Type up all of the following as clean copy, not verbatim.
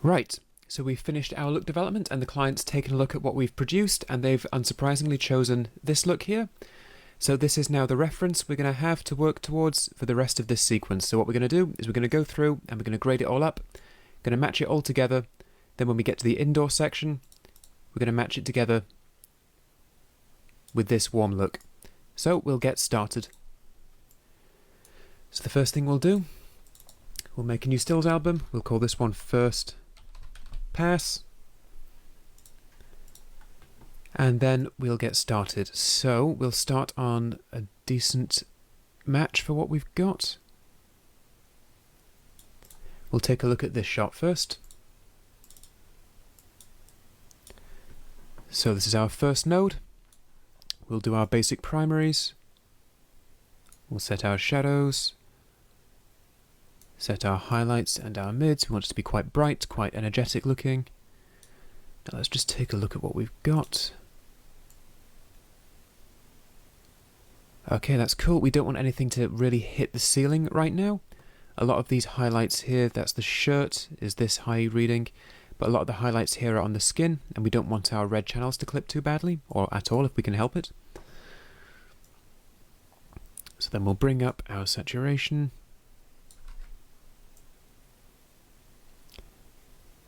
Right, so we've finished our look development and the client's taken a look at what we've produced and they've unsurprisingly chosen this look here. So this is now the reference we're going to have to work towards for the rest of this sequence. So what we're going to do is we're going to go through and we're going to grade it all up, going to match it all together, then when we get to the indoor section, we're going to match it together with this warm look. So we'll get started. So the first thing we'll do, we'll make a new stills album. We'll call this one First Pass. And then we'll get started. So we'll start on a decent match for what we've got. We'll take a look at this shot first. So this is our first node. We'll do our basic primaries. We'll set our shadows. Set our highlights and our mids. We want it to be quite bright, quite energetic looking. Now let's just take a look at what we've got. Okay, that's cool. We don't want anything to really hit the ceiling right now. A lot of these highlights here, that's the shirt, is this high reading, but a lot of the highlights here are on the skin, and we don't want our red channels to clip too badly, or at all if we can help it. So then we'll bring up our saturation.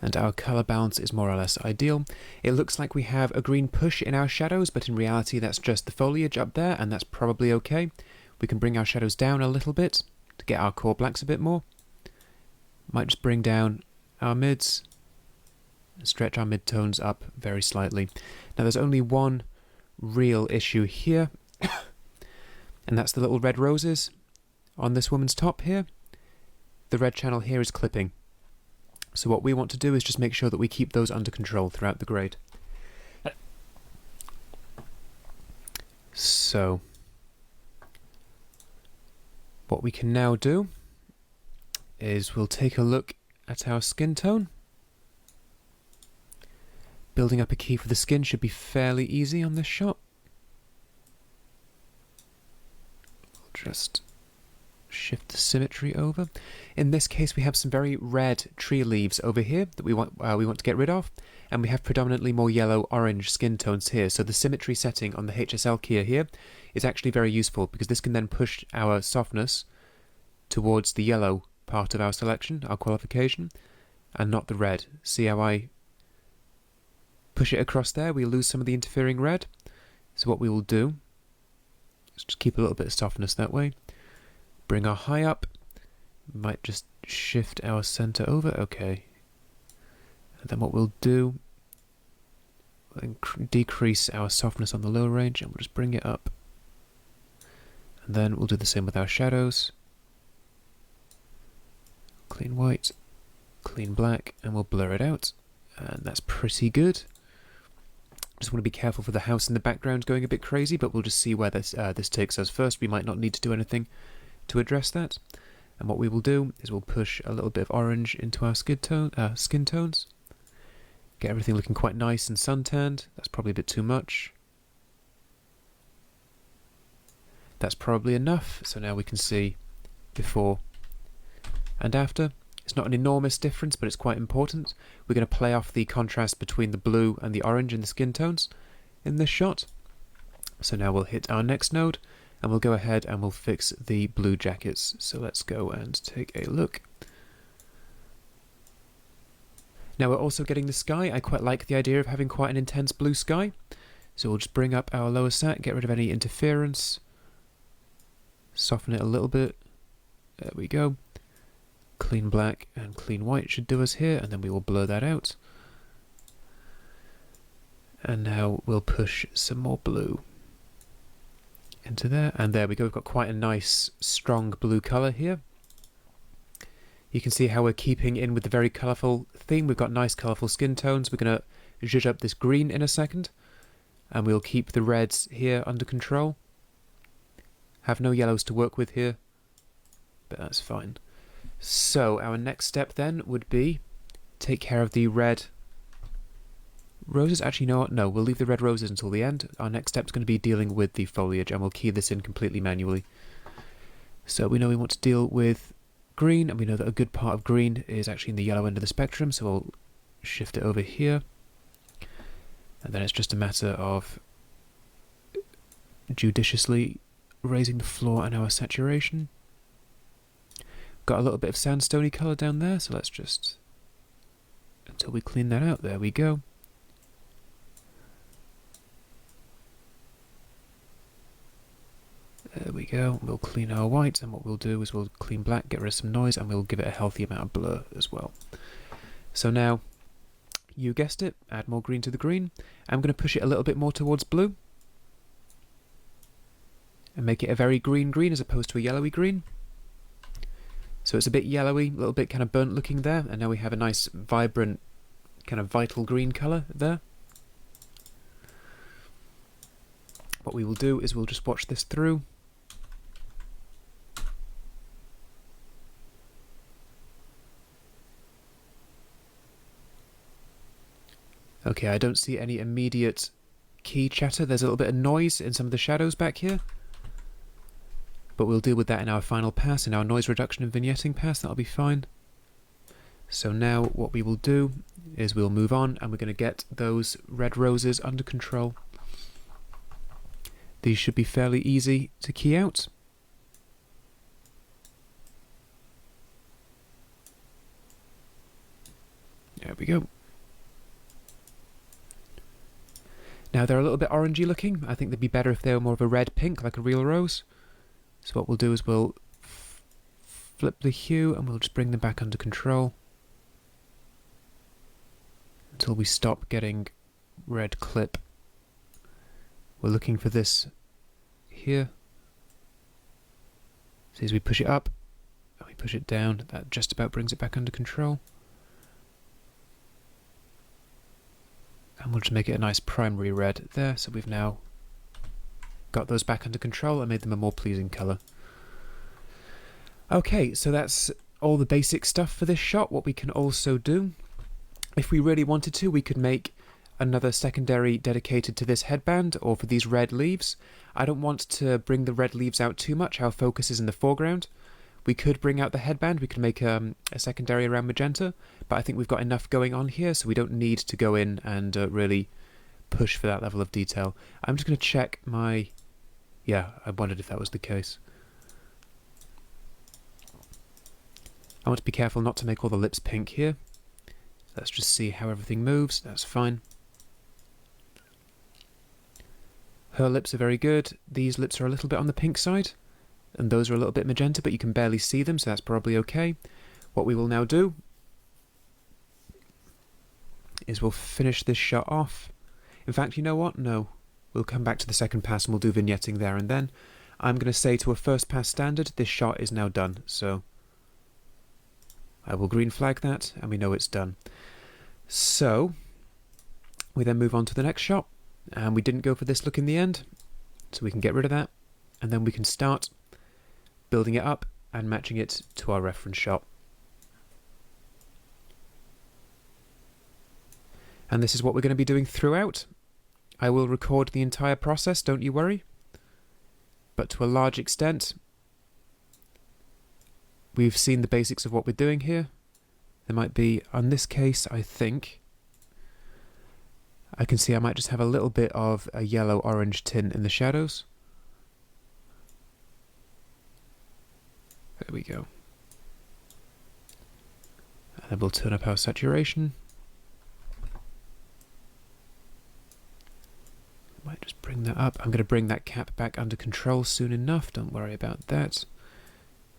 And our colour balance is more or less ideal. It looks like we have a green push in our shadows, but in reality that's just the foliage up there, and that's probably okay. We can bring our shadows down a little bit to get our core blacks a bit more. Might just bring down our mids, and stretch our midtones up very slightly. Now there's only one real issue here, and that's the little red roses on this woman's top here. The red channel here is clipping. So what we want to do is just make sure that we keep those under control throughout the grade. So what we can now do is we'll take a look at our skin tone. Building up a key for the skin should be fairly easy on this shot. We'll just shift the symmetry over. In this case we have some very red tree leaves over here that we want to get rid of, and we have predominantly more yellow orange skin tones here, so the symmetry setting on the HSL key here is actually very useful because this can then push our softness towards the yellow part of our selection, our qualification, and not the red. See how I push it across there? We lose some of the interfering red. So what we will do is just keep a little bit of softness that way. Bring our high up, might just shift our center over, okay. And then what we'll do, we'll decrease our softness on the lower range and we'll just bring it up. And then we'll do the same with our shadows. Clean white, clean black, and we'll blur it out. And that's pretty good. Just want to be careful for the house in the background going a bit crazy, but we'll just see where this takes us. First, we might not need to do anything to address that, and what we will do is we'll push a little bit of orange into our skin tones, get everything looking quite nice and suntanned. That's probably a bit too much. That's probably enough, so now we can see before and after. It's not an enormous difference, but it's quite important. We're going to play off the contrast between the blue and the orange in the skin tones in this shot. So now we'll hit our next node, and we'll go ahead and we'll fix the blue jackets. So let's go and take a look. Now we're also getting the sky. I quite like the idea of having quite an intense blue sky. So we'll just bring up our lower sat, get rid of any interference, soften it a little bit. There we go. Clean black and clean white should do us here, and then we will blur that out. And now we'll push some more blue into there, and there we go. We've got quite a nice strong blue colour here. You can see how we're keeping in with the very colourful theme. We've got nice colourful skin tones. We're going to zhuzh up this green in a second, and we'll keep the reds here under control. Have no yellows to work with here, but that's fine. So our next step then would be take care of the red roses. Actually, you know what? No, we'll leave the red roses until the end. Our next step is going to be dealing with the foliage, and we'll key this in completely manually. So we know we want to deal with green, and we know that a good part of green is actually in the yellow end of the spectrum, so we'll shift it over here. And then it's just a matter of judiciously raising the floor and our saturation. Got a little bit of sandstony colour down there, so let's just, until we clean that out, there we go. There we go, we'll clean our white, and what we'll do is we'll clean black, get rid of some noise, and we'll give it a healthy amount of blur as well. So now, you guessed it, add more green to the green. I'm going to push it a little bit more towards blue, and make it a very green green as opposed to a yellowy green. So it's a bit yellowy, a little bit kind of burnt looking there, and now we have a nice vibrant kind of vital green colour there. What we will do is we'll just watch this through. Okay, I don't see any immediate key chatter. There's a little bit of noise in some of the shadows back here. But we'll deal with that in our final pass, in our noise reduction and vignetting pass. That'll be fine. So now what we will do is we'll move on, and we're going to get those red roses under control. These should be fairly easy to key out. There we go. Now they're a little bit orangey looking. I think they'd be better if they were more of a red pink, like a real rose. So what we'll do is we'll flip the hue and we'll just bring them back under control until we stop getting red clip. We're looking for this here. So as we push it up and we push it down, that just about brings it back under control. And we'll just make it a nice primary red there, so we've now got those back under control and made them a more pleasing colour. Okay, so that's all the basic stuff for this shot. What we can also do, if we really wanted to, we could make another secondary dedicated to this headband or for these red leaves. I don't want to bring the red leaves out too much. Our focus is in the foreground. We could bring out the headband, we could make a secondary around magenta, but I think we've got enough going on here, so we don't need to go in and really push for that level of detail. I'm just going to check my... Yeah, I wondered if that was the case. I want to be careful not to make all the lips pink here. Let's just see how everything moves, that's fine. Her lips are very good, these lips are a little bit on the pink side. And those are a little bit magenta, but you can barely see them, so that's probably okay. What we will now do is we'll finish this shot off. In fact, you know what? No. We'll come back to the second pass and we'll do vignetting there and then. I'm going to say to a first pass standard, this shot is now done. So I will green flag that, and we know it's done. So we then move on to the next shot, and we didn't go for this look in the end, so we can get rid of that, and then we can start building it up and matching it to our reference shot. And this is what we're going to be doing throughout. I will record the entire process, don't you worry. But to a large extent, we've seen the basics of what we're doing here. There might be, on this case, I think, I can see I might just have a little bit of a yellow-orange tint in the shadows. There we go. And then we'll turn up our saturation. Might just bring that up. I'm going to bring that cap back under control soon enough, don't worry about that.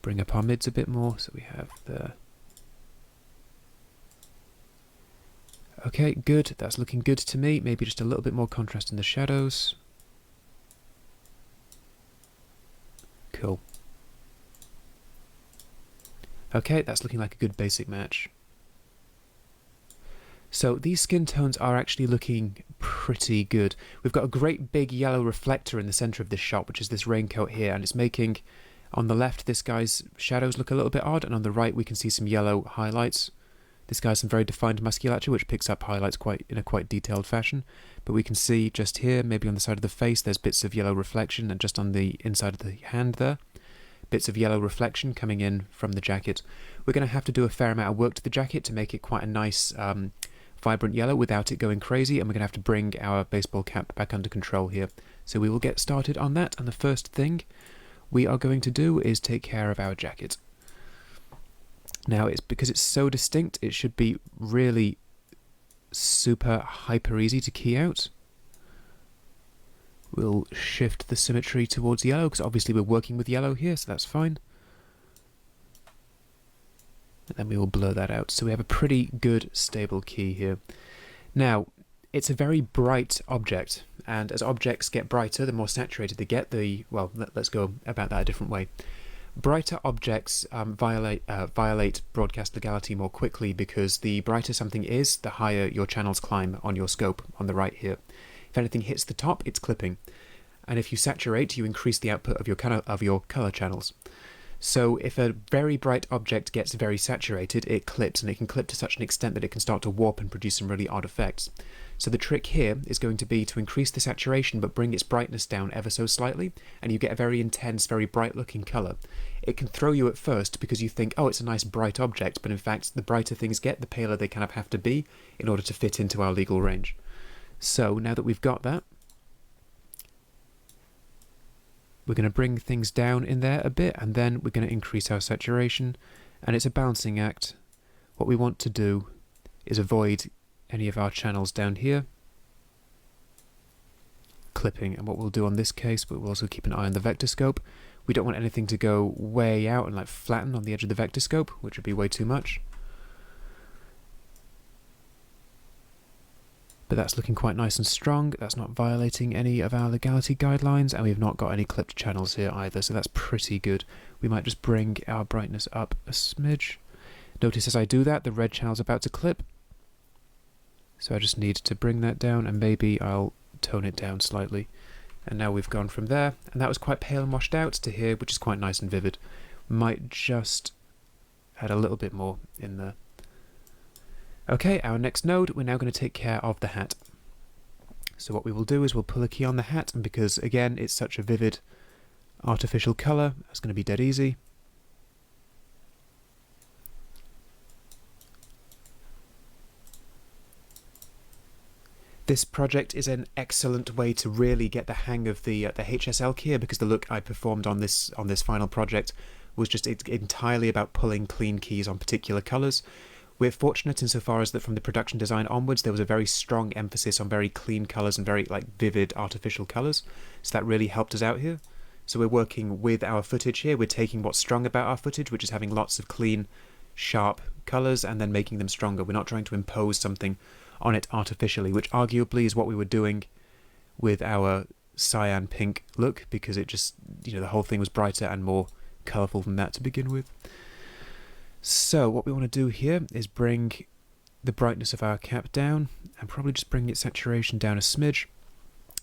Bring up our mids a bit more, so we have the... Okay, good, that's looking good to me. Maybe just a little bit more contrast in the shadows. Cool. Okay, that's looking like a good basic match. So these skin tones are actually looking pretty good. We've got a great big yellow reflector in the center of this shot, which is this raincoat here, and it's making, on the left, this guy's shadows look a little bit odd, and on the right we can see some yellow highlights. This guy has some very defined musculature, which picks up highlights in a quite detailed fashion. But we can see just here, maybe on the side of the face, there's bits of yellow reflection, and just on the inside of the hand there, bits of yellow reflection coming in from the jacket. We're going to have to do a fair amount of work to the jacket to make it quite a nice vibrant yellow without it going crazy, and we're going to have to bring our baseball cap back under control here. So we will get started on that, and the first thing we are going to do is take care of our jacket. Now, because it's so distinct, it should be really super hyper easy to key out. We'll shift the symmetry towards yellow, because obviously we're working with yellow here, so that's fine. And then we will blur that out. So we have a pretty good stable key here. Now, it's a very bright object, and as objects get brighter, the more saturated they get, well, let's go about that a different way. Brighter objects violate broadcast legality more quickly, because the brighter something is, the higher your channels climb on your scope on the right here. If anything hits the top, it's clipping. And if you saturate, you increase the output of your color channels. So if a very bright object gets very saturated, it clips, and it can clip to such an extent that it can start to warp and produce some really odd effects. So the trick here is going to be to increase the saturation but bring its brightness down ever so slightly, and you get a very intense, very bright looking colour. It can throw you at first because you think, oh, it's a nice bright object, but in fact the brighter things get, the paler they kind of have to be in order to fit into our legal range. So now that we've got that, we're going to bring things down in there a bit, and then we're going to increase our saturation, and it's a balancing act. What we want to do is avoid any of our channels down here clipping, and what we'll do on this case, but we'll also keep an eye on the vector scope. We don't want anything to go way out and like flatten on the edge of the vector scope, which would be way too much. But that's looking quite nice and strong. That's not violating any of our legality guidelines, and we've not got any clipped channels here either, so that's pretty good. We might just bring our brightness up a smidge. Notice as I do that, the red channel's about to clip. So I just need to bring that down, and maybe I'll tone it down slightly. And now we've gone from there, and that was quite pale and washed out, to here, which is quite nice and vivid. Might just add a little bit more in there. Okay, our next node, we're now going to take care of the hat. So what we will do is we'll pull a key on the hat, and because, again, it's such a vivid artificial colour, it's going to be dead easy. This project is an excellent way to really get the hang of the HSL key, because the look I performed on this final project was just entirely about pulling clean keys on particular colours. We're fortunate insofar as that from the production design onwards, there was a very strong emphasis on very clean colours and very vivid artificial colours, so that really helped us out here. So we're working with our footage here. We're taking what's strong about our footage, which is having lots of clean, sharp colours, and then making them stronger. We're not trying to impose something on it artificially, which arguably is what we were doing with our cyan pink look, because it just, the whole thing was brighter and more colourful than that to begin with. So what we want to do here is bring the brightness of our cap down, and probably just bring its saturation down a smidge.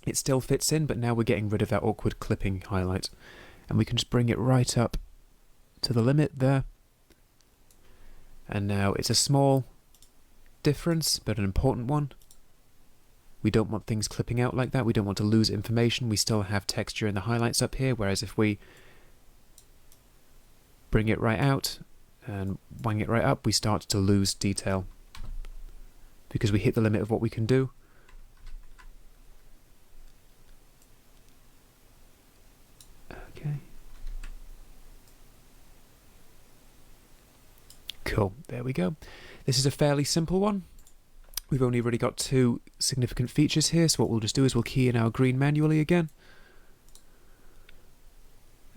It still fits in, but now we're getting rid of that awkward clipping highlight, and we can just bring it right up to the limit there. And now it's a small difference, but an important one. We don't want things clipping out like that. We don't want to lose information. We still have texture in the highlights up here, whereas if we bring it right out and wang it right up, we start to lose detail because we hit the limit of what we can do. Okay. Cool, there we go. This is a fairly simple one. We've only really got two significant features here, so what we'll just do is we'll key in our green manually again.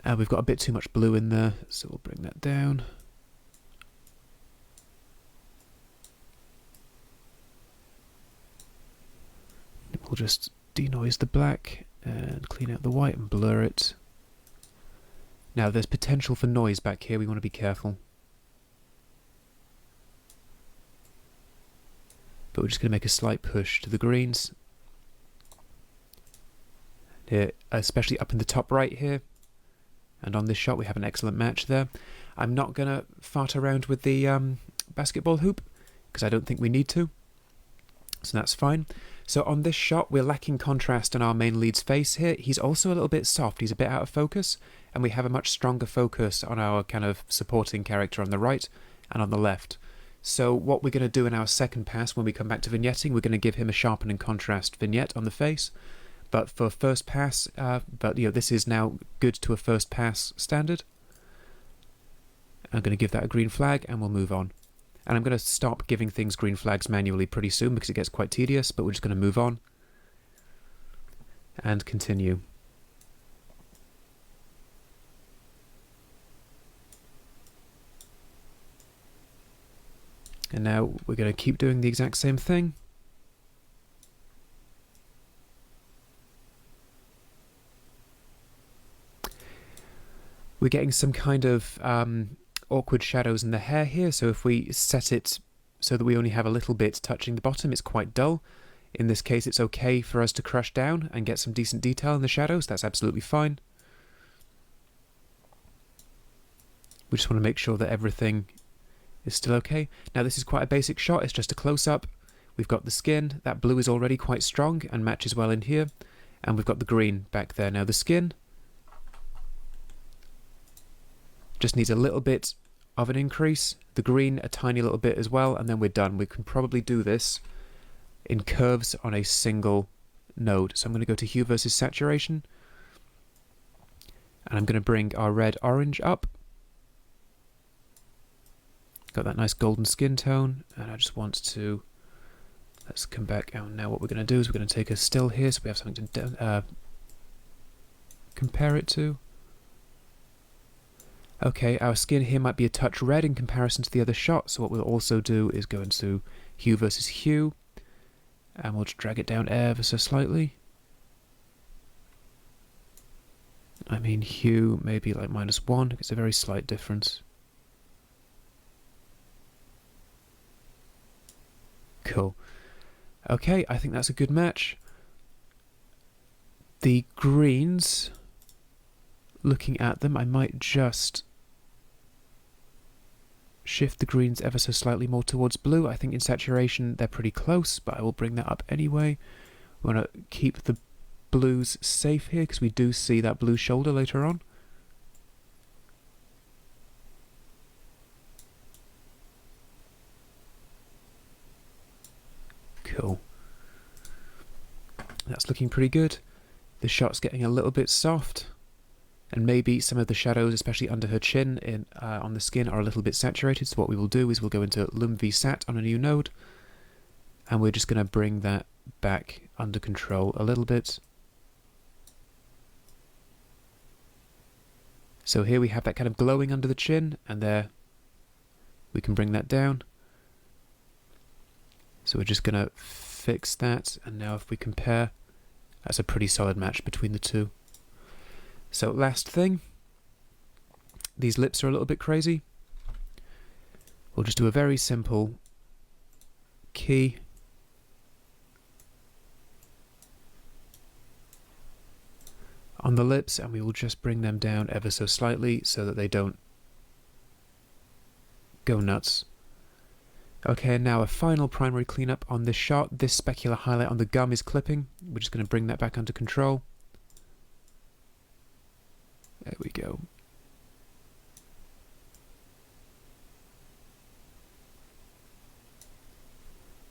And we've got a bit too much blue in there, so we'll bring that down. We'll just denoise the black and clean out the white and blur it. Now there's potential for noise back here, we want to be careful. But we're just going to make a slight push to the greens. Here, especially up in the top right here. And on this shot we have an excellent match there. I'm not going to fart around with the basketball hoop, because I don't think we need to. So that's fine. So on this shot we're lacking contrast on our main lead's face here. He's also a little bit soft, he's a bit out of focus, and we have a much stronger focus on our kind of supporting character on the right and on the left. So what we're going to do in our second pass when we come back to vignetting, we're going to give him a sharpen and contrast vignette on the face. But for first pass, this is now good to a first pass standard. I'm going to give that a green flag and we'll move on. And I'm going to stop giving things green flags manually pretty soon because it gets quite tedious, but we're just going to move on and continue. And now we're going to keep doing the exact same thing. We're getting some kind of awkward shadows in the hair here, so if we set it so that we only have a little bit touching the bottom, it's quite dull. In this case, it's okay for us to crush down and get some decent detail in the shadows. That's absolutely fine. We just want to make sure that everything is still okay. Now this is quite a basic shot, it's just a close-up. We've got the skin, that blue is already quite strong and matches well in here, and we've got the green back there. Now the skin just needs a little bit of an increase, the green a tiny little bit as well, and then we're done. We can probably do this in curves on a single node. So I'm going to go to hue versus saturation, and I'm going to bring our red orange up. Got that nice golden skin tone, and I just want to, let's come back out. Now what we're going to do is we're going to take a still here so we have something to compare it to. Okay, our skin here might be a touch red in comparison to the other shot, so what we'll also do is go into hue versus hue, and we'll just drag it down ever so slightly. I mean hue maybe like -1, it's a very slight difference. Cool. Okay, I think that's a good match. The greens, looking at them, I might just shift the greens ever so slightly more towards blue. I think in saturation they're pretty close, but I will bring that up anyway. We want to keep the blues safe here because we do see that blue shoulder later on. Cool. That's looking pretty good. The shot's getting a little bit soft, and maybe some of the shadows, especially under her chin on the skin, are a little bit saturated. So what we will do is we'll go into Lum V Sat on a new node, and we're just going to bring that back under control a little bit. So here we have that kind of glowing under the chin, and there we can bring that down. So we're just going to fix that, and now if we compare, that's a pretty solid match between the two. So last thing, these lips are a little bit crazy. We'll just do a very simple key. On the lips, and we will just bring them down ever so slightly so that they don't go nuts. Okay, and now a final primary cleanup on this shot. This specular highlight on the gum is clipping. We're just going to bring that back under control. There we go.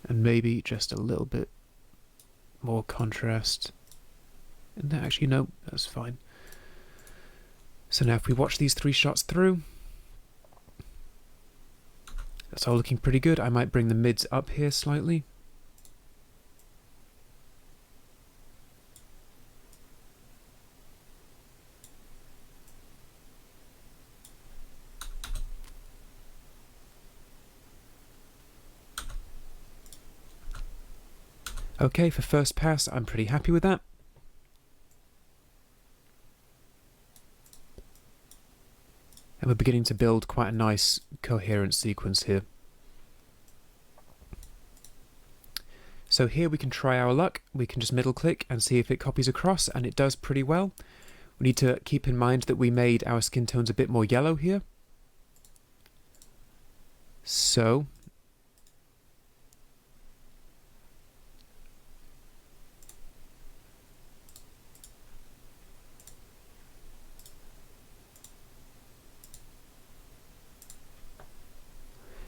And maybe just a little bit more contrast. And actually, no, that's fine. So now if we watch these three shots through, that's all looking pretty good. I might bring the mids up here slightly. Okay, for first pass, I'm pretty happy with that. And we're beginning to build quite a nice coherent sequence here. So here we can try our luck. We can just middle click and see if it copies across, and it does pretty well. We need to keep in mind that we made our skin tones a bit more yellow here. So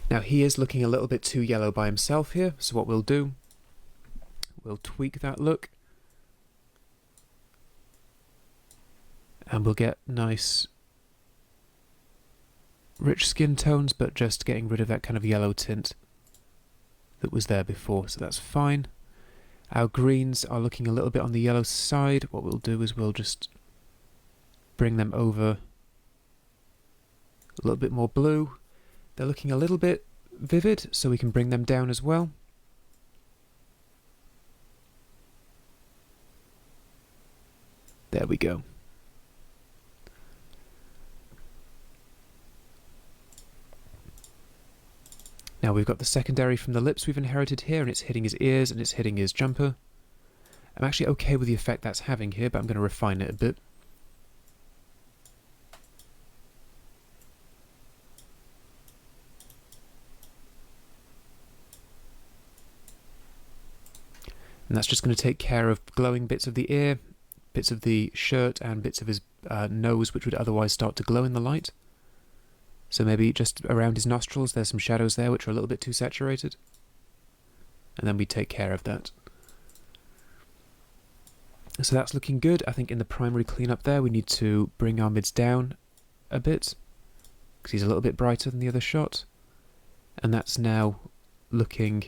now Now he is looking a little bit too yellow by himself here, so what we'll do, we'll tweak that look. And we'll get nice rich skin tones, but just getting rid of that kind of yellow tint that was there before, so that's fine. Our greens are looking a little bit on the yellow side. What we'll do is we'll just bring them over a little bit more blue. They're looking a little bit vivid, so we can bring them down as well. There we go. Now we've got the secondary from the lips we've inherited here, and it's hitting his ears and it's hitting his jumper. I'm actually okay with the effect that's having here, but I'm going to refine it a bit. And that's just going to take care of glowing bits of the ear, bits of the shirt, and bits of his nose, which would otherwise start to glow in the light. So maybe just around his nostrils there's some shadows there which are a little bit too saturated. And then we take care of that. So that's looking good. I think in the primary cleanup there we need to bring our mids down a bit, because he's a little bit brighter than the other shot. And that's now looking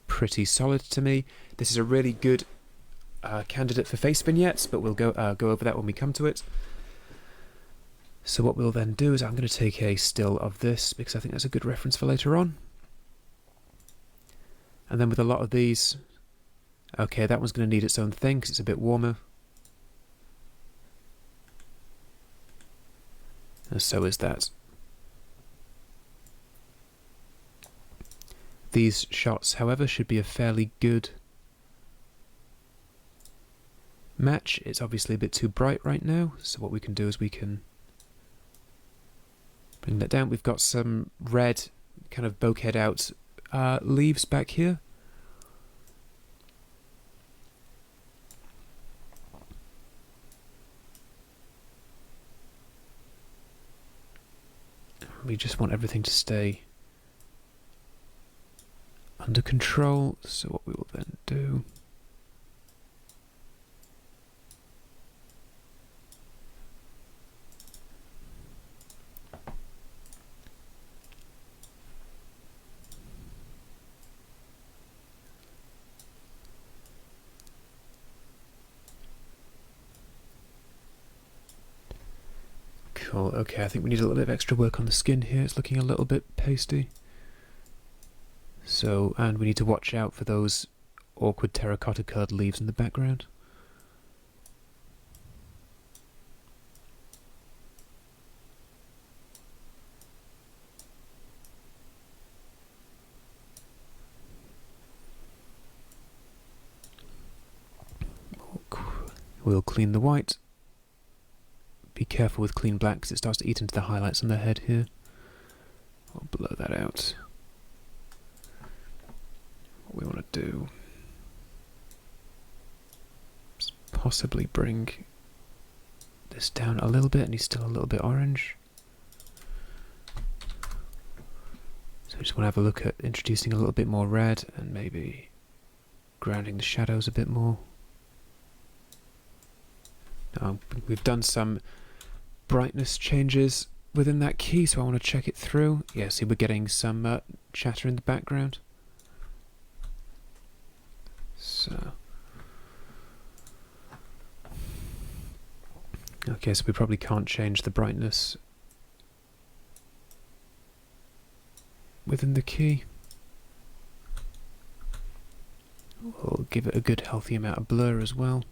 pretty solid to me. This is a really good candidate for face vignettes, but we'll go over that when we come to it. So what we'll then do is I'm going to take a still of this, because I think that's a good reference for later on. And then with a lot of these, okay, that one's going to need its own thing because it's a bit warmer. And so is that. These shots, however, should be a fairly good match. It's obviously a bit too bright right now, so what we can do is we can bring that down. We've got some red kind of bokeh'd out leaves back here. We just want everything to stay under control, so what we will then do, cool, okay, I think we need a little bit of extra work on the skin here. It's looking a little bit pasty. So, and we need to watch out for those awkward terracotta coloured leaves in the background. We'll clean the white. Be careful with clean black because it starts to eat into the highlights on the head here. We'll blow that out. What we want to do is possibly bring this down a little bit, and he's still a little bit orange. So we just want to have a look at introducing a little bit more red and maybe grounding the shadows a bit more. Now, we've done some brightness changes within that key, so I want to check it through. Yeah, see, we're getting some chatter in the background. So, okay, so we probably can't change the brightness within the key. We'll give it a good healthy amount of blur as well.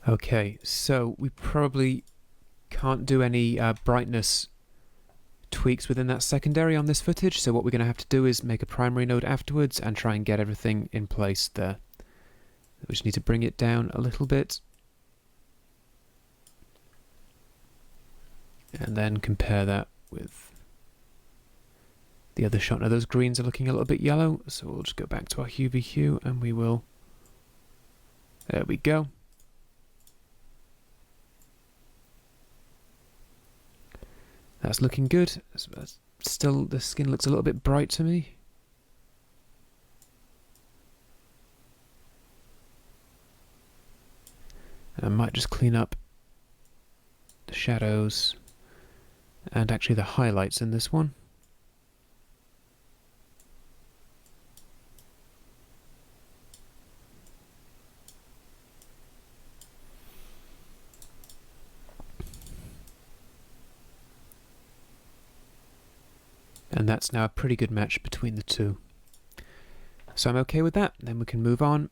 Okay, so we probably can't do any brightness tweaks within that secondary on this footage, so what we're going to have to do is make a primary node afterwards and try and get everything in place there. We just need to bring it down a little bit. And then compare that with the other shot. Now those greens are looking a little bit yellow, so we'll just go back to our UV hue and we will... There we go. That's looking good. Still, the skin looks a little bit bright to me. And I might just clean up the shadows and actually the highlights in this one. And that's now a pretty good match between the two. So I'm okay with that. Then we can move on.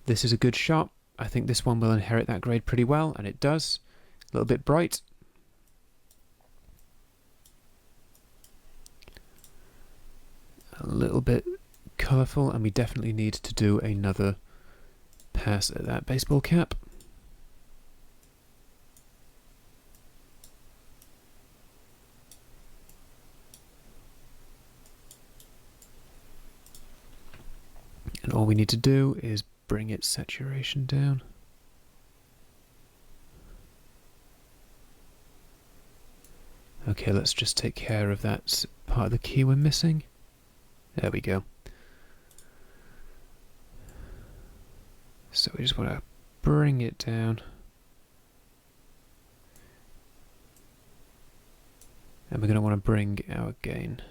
This is a good shot. I think this one will inherit that grade pretty well, and it does. A little bit bright. A little bit colourful, and we definitely need to do another pass at that baseball cap. And all we need to do is bring its saturation down. Okay, let's just take care of that part of the key we're missing. There we go. So we just want to bring it down. And we're going to want to bring our gain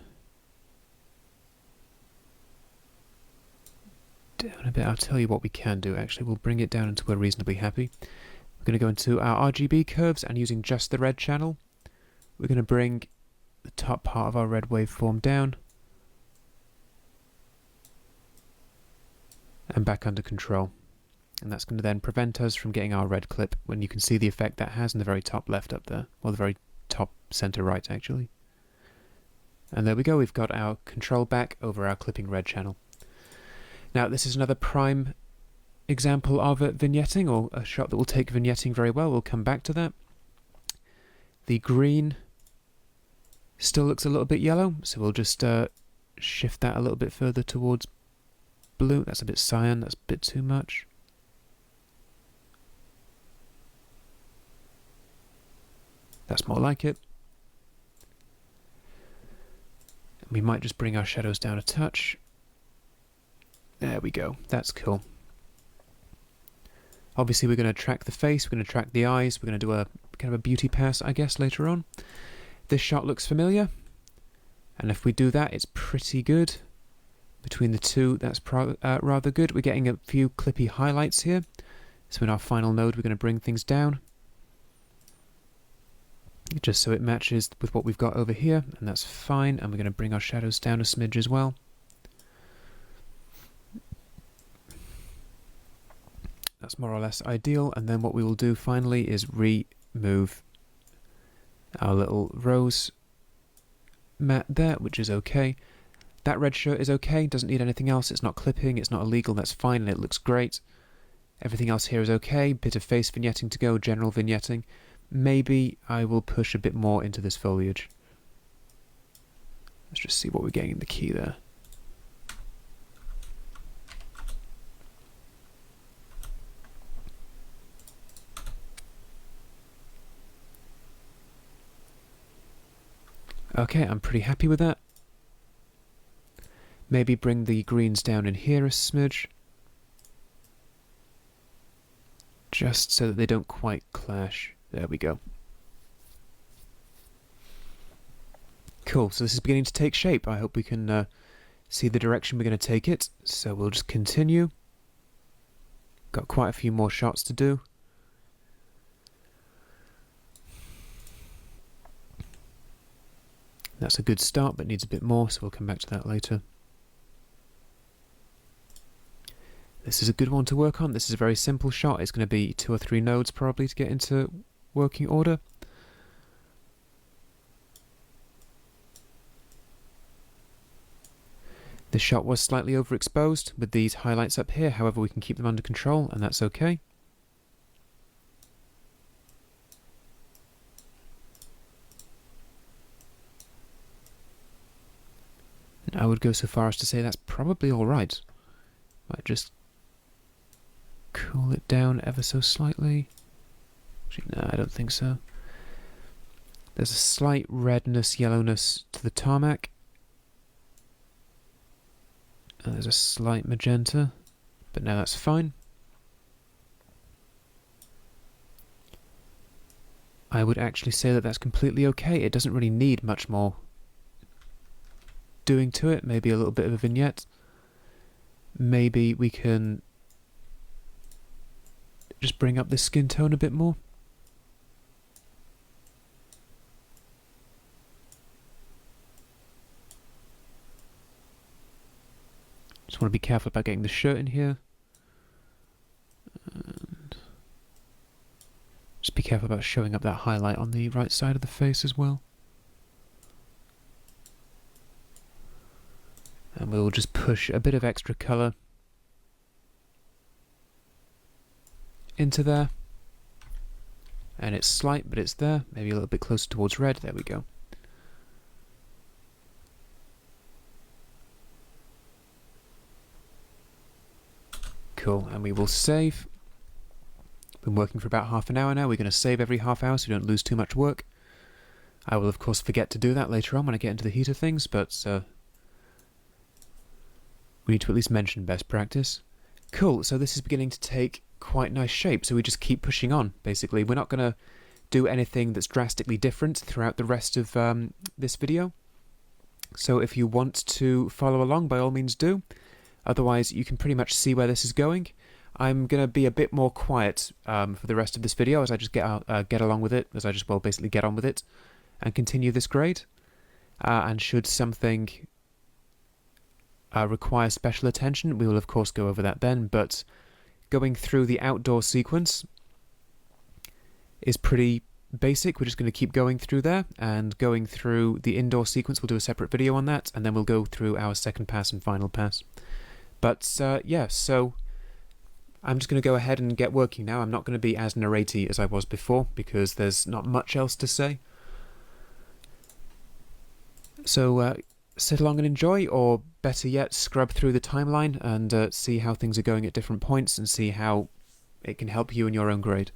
down a bit. I'll tell you what we can do actually. We'll bring it down until we're reasonably happy. We're going to go into our RGB curves, and using just the red channel, we're going to bring the top part of our red waveform down and back under control. And that's going to then prevent us from getting our red clip, when you can see the effect that has in the very top left up there, or the very top center right actually. And there we go, we've got our control back over our clipping red channel. Now this is another prime example of vignetting, or a shot that will take vignetting very well. We'll come back to that. The green still looks a little bit yellow, so we'll just shift that a little bit further towards blue. That's a bit cyan, that's a bit too much. That's more like it. We might just bring our shadows down a touch. There we go, that's cool. Obviously we're going to track the face, we're going to track the eyes, we're going to do a kind of a beauty pass, I guess, later on. This shot looks familiar, and if we do that, it's pretty good. Between the two, that's rather good. We're getting a few clippy highlights here. So in our final node, we're going to bring things down, just so it matches with what we've got over here, and that's fine. And we're going to bring our shadows down a smidge as well. That's more or less ideal. And then what we will do finally is remove our little rose matte there, which is okay. That red shirt is okay, doesn't need anything else. It's not clipping, it's not illegal, that's fine, and it looks great. Everything else here is okay. Bit of face vignetting to go, general vignetting. Maybe I will push a bit more into this foliage. Let's just see what we're getting in the key there. Okay, I'm pretty happy with that. Maybe bring the greens down in here a smidge, just so that they don't quite clash. There we go. Cool, so this is beginning to take shape. I hope we can see the direction we're going to take it. So we'll just continue. Got quite a few more shots to do. That's a good start, but needs a bit more, so we'll come back to that later. This is a good one to work on. This is a very simple shot. It's going to be 2 or 3 nodes probably to get into working order. The shot was slightly overexposed with these highlights up here, however we can keep them under control, and that's okay. I would go so far as to say that's probably alright. Might just cool it down ever so slightly. Actually, no, I don't think so. There's a slight redness, yellowness to the tarmac. And there's a slight magenta, but no, that's fine. I would actually say that that's completely okay. It doesn't really need much more doing to it. Maybe a little bit of a vignette. Maybe we can just bring up the skin tone a bit more. Just want to be careful about getting the shirt in here. And just be careful about showing up that highlight on the right side of the face as well. And we'll just push a bit of extra colour into there. And it's slight, but it's there. Maybe a little bit closer towards red. There we go. Cool, and we will save. Been working for about half an hour now. We're going to save every half hour so we don't lose too much work. I will of course forget to do that later on when I get into the heat of things, but we need to at least mention best practice. Cool, so this is beginning to take quite nice shape, so we just keep pushing on, basically. We're not going to do anything that's drastically different throughout the rest of this video. So if you want to follow along, by all means do. Otherwise, you can pretty much see where this is going. I'm going to be a bit more quiet for the rest of this video as I just get along with it, as I just, well, basically get on with it and continue this grade. And should something require special attention, we will of course go over that then, but going through the outdoor sequence is pretty basic. We're just going to keep going through there, and going through the indoor sequence, we'll do a separate video on that, and then we'll go through our second pass and final pass. But yeah, so I'm just going to go ahead and get working now. I'm not going to be as narratey as I was before, because there's not much else to say. So sit along and enjoy, or better yet, scrub through the timeline and see how things are going at different points and see how it can help you in your own grade.